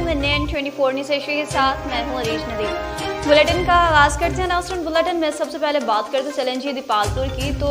हूँ मैं नैन 24 news Asia के साथ। मैं हूँ अरीश नदीम। बुलेटिन का आगाज़ करते हैं अनाउंसमेंट बुलेटिन में। सबसे पहले बात करते चलें जी दीपालपुर की, तो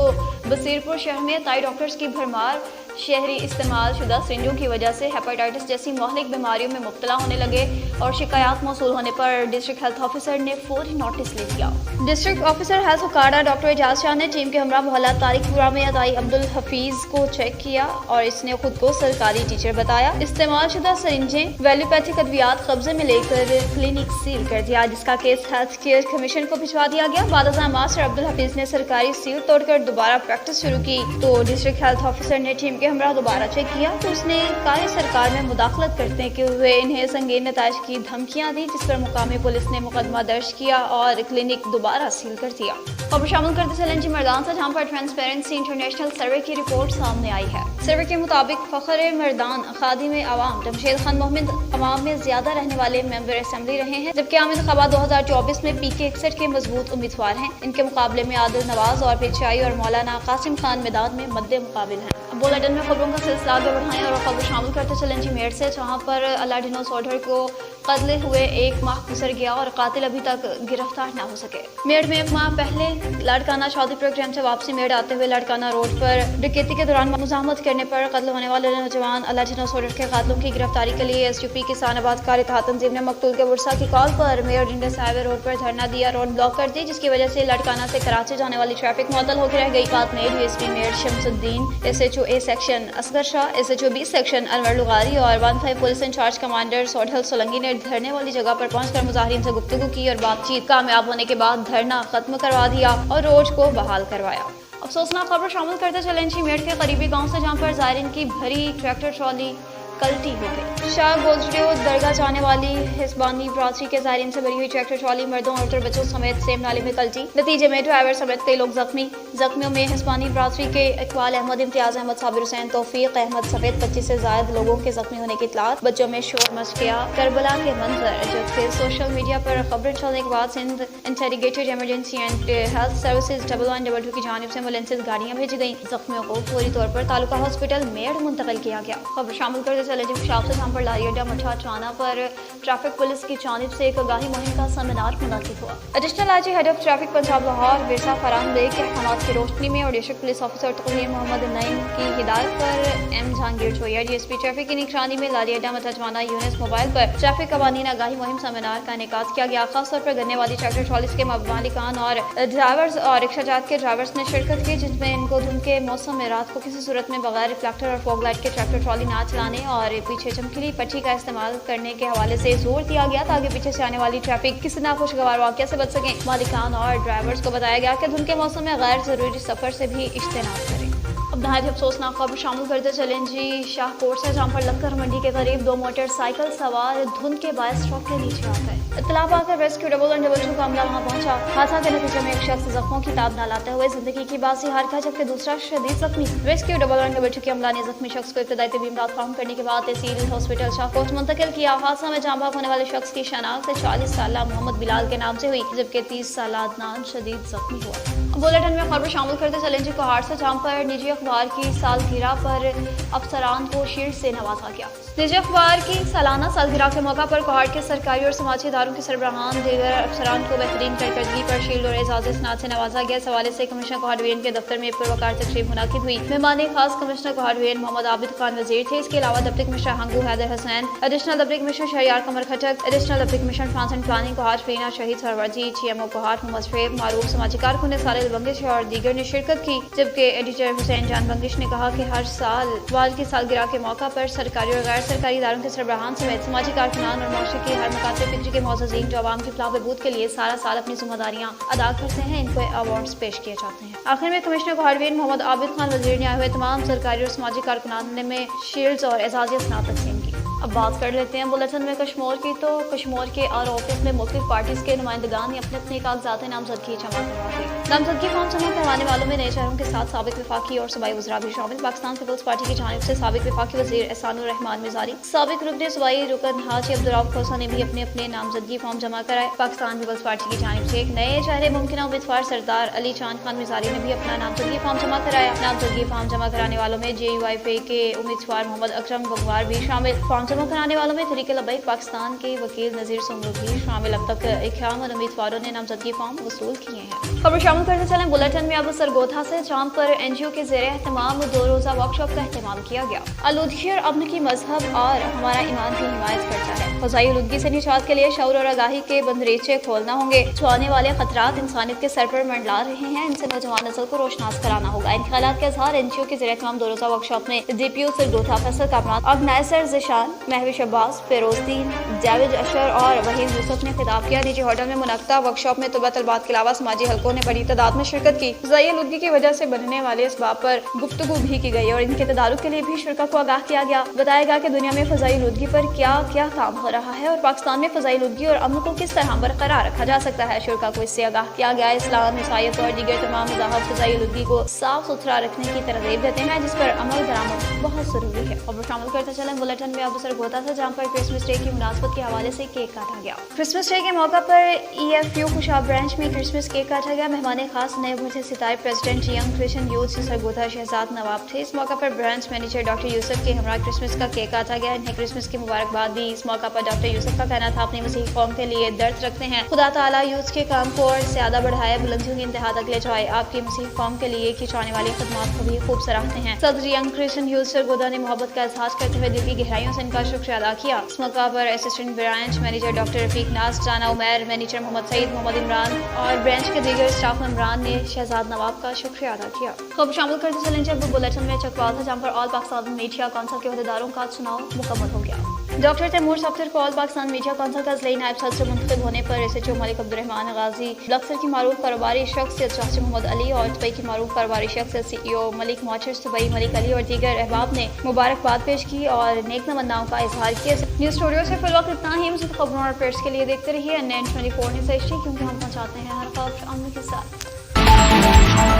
बसीरपुर शहर में ताई डॉक्टर्स की भरमार। शहरी इस्तेमाल शुदा सिरिंजों की वजह से हेपेटाइटिस जैसी महलिक बीमारियों में मुब्तला होने लगे और शिकायत मौसूल होने पर डिस्ट्रिक्ट हेल्थ ऑफिसर ने फौरी नोटिस ले लिया। District officer health Okara doctor Ejaz Shah ने टीम के हमरा मोहल्ला तारिकपुरा में अदाई अब्दुल हफीज को चेक किया और इसने खुद को सरकारी टीचर बताया। इस्तेमाल शुदा सरिंजें वैल्यूपैथिक अद्वियात कब्जे में लेकर क्लिनिक सील कर दिया, जिसका केस हेल्थ केयर कमीशन को भिजवा दिया गया। बाद मास्टर अब्दुल हफीज ने सरकारी सील तोड़कर दोबारा प्रैक्टिस शुरू की, तो डिस्ट्रिक्ट हेल्थ ऑफिसर ने टीम के हमरा दोबारा चेक किया तो उसने कार्य सरकार में मुदाखलत करते हुए इन्हें संगीन नताइज की धमकियां दी, जिस पर मुकामी पुलिस ने मुकदमा दर्ज किया और क्लिनिक दोबारा सील कर दिया। और शामिल करते चलें जी मर्दान से, जहां पर ट्रांसपेरेंसी इंटरनेशनल सर्वे की रिपोर्ट सामने आई है। सर्वे के मुताबिक फखरे मर्दान खादिम अवाम जमशेद खान मोहम्मद अवाम में ज्यादा रहने वाले मेंबर असेंबली रहे हैं, जबकि आम इंतखाबात 2024 में PK 61 के मजबूत उम्मीदवार हैं। इनके मुकाबले में आदिल नवाज और पिचाई और मौलाना कासिम खान मैदान में मद्दे मुकाबिल हैं। बुलेटिन में खबरों का सिलसिला आगे बढ़ाएं और खबर शामिल करते चलें जी मेरठ से, जहां पर अलाडिनो सोडर को कत्ल हुए 1 माह गुजर गया और कातिल अभी तक गिरफ्तार न हो सके। मेरठ में 1 माह पहले लाड़काना शादी प्रोग्राम से वापसी मेरठ आते हुए लाड़काना रोड पर डकैती के दौरान मुजाहमत करने पर कत्ल होने वाले नौजवान अलाडिनो सोडर के कातिलों की गिरफ्तारी के लिए SUP किसानाबाद कार इत्तेहाद तंजीम ने मकतूल के वर्षा की कॉल पर मेरठ इंडियन हाईवे रोड पर धरना दिया, रोड ब्लॉक कर दी, जिसकी वजह से लाड़काना से कराची जाने वाली ट्रैफिक मुअत्तल होकर रह गई। बात में DSP Meerut Shamsuddin, SHO A section Asghar Shah, SHO B section Anwar लुगारी और 15 police incharge commander Sodal Solangi ने धरने वाली जगह पर पहुंचकर मुजाहिरीन से गुफ्तगू की और बातचीत कामयाब होने के बाद धरना खत्म करवा दिया और रोड को बहाल करवाया। अफसोसनाक खबर शामिल करते चलें जी मेरठ के करीबी गांव से, जहां पर जायरीन की भरी ट्रैक्टर ट्रॉली कल्टी हो गई। शाह गोजडे दरगाह जाने वाली हिस्बानी बरादरी के जायरीन से भरी हुई ट्रैक्टर ट्रॉली मर्दों औरतों और बच्चों समेत सेम नाले में कल्टी। नतीजे में ड्राइवर समेत कई लोग जख्मियों में हिस्बानी बरादरी के इकबाल अहमद, इम्तियाज अहमद, साबिर हुसैन, तौफीक अहमद समेत 25 से ज्यादा लोगों के जख्मी होने की इत्तलात। बच्चों में शोर मच गया, करबला के मंजर, जबकि सोशल मीडिया पर खबरें चलने के बाद Sindh integrated emergency and health services 112 की जानिब से एम्बुलेंसेज गाड़ियां भेजी गई। जख्मियों को फौरी तौर पर तालुका हॉस्पिटल मेरठ मुंतकिल किया गया। खबर शामिल करते चले जी शाम से, जहां पर लारी अड्डा मठा चाना पर ट्रैफिक पुलिस की जानिब से एक आगाही मुहिम का सेमिनार मुनक्किद हुआ। Additional IG head of traffic Punjab Lahore विरसा फरहान बेग के अहकामात की रोशनी में और डिस्ट्रिक्ट पुलिस ऑफिसर तकरीर मोहम्मद नईम की हिदायत पर M जहांगीर चोया DSP ट्रैफिक की निगरानी में लारी अड्डा मठा चाना यूनिस मोबाइल पर ट्रैफिक कवानीन आगाही मुहिम सेमिनार का इनेकाद किया गया। खासतौर पर गन्ने वाली ट्रैक्टर ट्रॉलीज के मालिकान और ड्राइवर्स और रिक्शाजात के ड्राइवर्स ने शिरकत की, जिसमें इनको धुंध के मौसम में रात को किसी सूरत में बगैर रिफ्लेक्टर और फॉग लाइट के ट्रैक्टर ट्रॉली ना चलाने और पीछे चमकीली पट्टी का इस्तेमाल करने के हवाले से जोर दिया गया ताकि पीछे से आने वाली ट्रैफिक किसी नाखुशगवार वाक़या से बच सकें। मालिकान और ड्राइवर्स को बताया गया कि धुंध के मौसम में गैर जरूरी सफर से भी इज्तनाब करें। अब नहायत अफसोसनाक खबर शामिल करते चलें जी शाहकोट से, जहां पर लक्कर मंडी के करीब 2 मोटरसाइकिल सवार धुंध के बायस ट्रक के नीचे आ गए। इत्तला पाकर रेस्क्यू 112 का अमला वहां पहुंचा। हादसा के नतीजे में एक शख्स जख्मों की ताब न लाते हुए जिंदगी की बाजी हार गया, जबकि दूसरा शदीद जख्मी। रेस्क्यू 112 के अमला ने जख्मी शख्स को इब्तदाई तबीब इमदाद फराहम करने के बाद तहसील हॉस्पिटल शाहकोट मुंतकिल किया। हादसा में जाँ बहक होने वाले शख्स की शनाख्त 40 साल मोहम्मद बिलाल के नाम से हुई, जबकि 30 साल अदनान शदीद जख्मी हुआ। बुलेटिन में खबर शामिल करते चलें जी कोहाड़ से, जहां पर निजी अखबार की सालगिरह पर अफसरान को शील्ड से नवाजा गया। निजी अखबार की सालाना सालगिरह के मौका पर कोहाड़ के सरकारी और समाजी इदारों के सरबराहान दीगर अफसरान को बेहतरीन कारकर्दगी पर शील्ड और एजाज स्नात से नवाजा गया। इस हवाले से कमिश्नर कोहाड़ के दफ्तर में एक पुरवकार तकरीब मुनाकिद हुई। मेहमान खास कमिश्नर कोहाड़ मोहम्मद आबिद खान वजीर थे। इसके अलावा deputy commissioner Hangu Haider Hussain, additional deputy commissioner Shahryar Qamar Khattak, additional deputy commissioner finance and planning Kohat Farina Shahid Sarwarji, GMO कोहाड़ Mohammad शफेब, मारूफ समाजी कारकुन सालिल बंगिश और दीगर ने शिरकत की। जबकि एडिटर हुसैन जान बंगिश ने कहा कि हर साल वाल की सालगिरह के मौका पर सरकारी और गैर सरकारी इदारों के सरबराहान समेत समाजी कारकुनान और माशरे के हर मुकातब फिक्री के मौजूदीन जो आवाम की फलाह बहबूद के लिए सारा साल अपनी जिम्मेदारियां अदा करते हैं, इनको अवार्ड्स पेश किए जाते हैं। आखिर में कमिश्नर कोहाड़ मोहम्मद आबिद खान वजीर ने आए हुए तमाम सरकारी और समाजी कारकुनान में शील्ड्स और एजाज़िया स्नात तकसीम की। अब बात कर लेते हैं बुलेटिन में कश्मीर की, तो कश्मीर के आर ऑफिस में मुख्तलिफ पार्टीज के नुमाइंदगान ने अपने अपने कागजात नामजदगी जमा करवा दी। नामजदगी फॉर्म जमा करवाने वालों में नए शहरों के साथ साबिक वफाकी और सूबाई वज़रा भी शामिल। पाकिस्तान पीपल्स पार्टी की जानिब से साबिक वफाकी वज़ीर एहसानुर रहमान मिज़ारी, साबिक रुकन सूबाई रुकन हाजी अब्दुर्रऊफ खोसा ने भी अपने अपने नामजदगी फॉर्म जमा कराए। पाकिस्तान पीपल्स पार्टी की जानिब से एक नए चेहरे मुमकिन उम्मीदवार सरदार अली चांद खान मिज़ारी ने भी अपना नामजदगी फॉर्म जमा कराया। नामजदगी फॉर्म जमा कराने वालों में JUIP के उम्मीदवार मोहम्मद अकरम गंगवार भी शामिल। फॉर्म जमा कराने वालों में तहरीक लब्बैक पाकिस्तान के वकील नज़ीर सुमरू भी शामिल। अब तक 51 उम्मीदवारों ने नामजदगी फॉर्म वसूल किए हैं। खबर शामिल करते चलें बुलेटिन में। अब सरगोधा से जहां पर NGO के ज़ेरे एहतमाम 2 रोज़ा वर्कशॉप का एहतमाम किया गया। आलूदगी और अमन की मजहब और हमारा ईमान की हिमायत करता है। फ़ज़ाई आलूदगी से निजात के लिए शऊर और आगाही के बंदरेचे खोलना होंगे। जो आने वाले खतरात इंसानियत के सर पर मंडला रहे हैं, इनसे नौजवान नस्ल को रोशनास कराना होगा। इन ख्यालात के इज़हार NGO के ज़ेरे एहतमाम 2 रोज़ा वर्कशॉप में DPO सरगोधा फैसल कामरान, ऑर्गेनाइजर ज़िशान, महविश अब्बास, फिरोज़दीन, जावेद अशर और वहीद यूसुफ ने खिताब किया। निजी होटल में मुनक्ता वर्कशॉप में तलबा तलबात के अलावा समाजी हलकों ने बड़ी तादाद में शिरकत की। फ़ज़ाई आलूदगी की वजह से बनने वाले इसबाब पर गुफ्तगू भी की गई और इनके तदारुक के लिए भी शुरा को आगाह किया गया। बताया गया कि दुनिया में फ़ज़ाई आलूदगी पर क्या क्या काम हो रहा है और पाकिस्तान में फ़ज़ाई आलूदगी और अमन को किस तरह बरकरार रखा जा सकता है। शुरा को इससे आगाह किया गया। इस्लाम, ईसाईयत और दीगर तमाम मज़ाहब फ़ज़ाई आलूदगी को साफ सुथरा रखने की तरगीब देते हैं, जिस पर अमल दरामद बहुत ज़रूरी है। खबर शामिल करते चलें बुलेटिन में। अब सरगोधा से जहाँ पर क्रिसमस डे की मुनासबत के हवाले से केक काटा गया। क्रिसमस डे के मौका पर EFU खुशाब ब्रांच में क्रिसमस केक काटा गया। मेहमान खास नए भर्ती सितारे प्रेसिडेंट यंग क्रिश्चियन यूथ से सरगोधा शहजाद नवाब थे। इस मौका पर ब्रांच मैनेजर डॉक्टर यूसुफ के हमरा क्रिसमस का केक काटा गया। इन्हें क्रिसमस की मुबारकबाद दी। इस मौका पर डॉक्टर यूसुफ का कहना था, अपनी मसीही कौम के लिए दर्द रखते हैं, खुदा ताला यूथ के काम को और ज्यादा बढ़ाए, बुलंदियों की इंतहा तक ले जाए। आपकी मसीही कौम के लिए की जाने वाली खदमात को भी खूब सराहते हैं। सदर यंग क्रिश्चियन यूथ सरगोधा ने मोहब्बत का इजहार करते हुए दिल की गहराइयों से इनका शुक्रिया अदा किया। इस मौका पर assistant branch manager doctor Rafiq नाज, जाना उमैर, मैनेजर मोहम्मद सईद, मोहम्मद इमरान और ब्रांच के दीगर स्टाफ मेंबरान ने शहजाद नवाब का शुक्रिया अदा किया। खबर शामिल करते चलें जब बुलेटिन में चकवाल था, जहाँ पर ऑल पाकिस्तान मीडिया काउंसिल के अहदेदारों का चुनाव मुकम्मल हो गया। डॉक्टर तैमूर सफ्तर को ऑल पाकिस्तान मीडिया काउंसिल का ज़िला नायब सदर मुंतखब होने पर SHO मलिक अब्दुर्रहमान गाजी, लक्सर की मारूफ कारोबारी शख्सियत शाह मोहम्मद अली और दुबई की मारूफ कारोबारी शख्सियत CEO मलिक मोचर्स दुबई मलिक अली और दीगर अहबाब ने मुबारकबाद पेश की और नेक तमन्नाओं का इजहार किया। न्यूज़ स्टूडियो से फिलहाल इतना ही। मुझे खबरों और अपडेट्स के लिए देखते रहिए NN24 न्यूज़ HD, क्योंकि हम पहुँचाते हैं हर खबर अमन के साथ।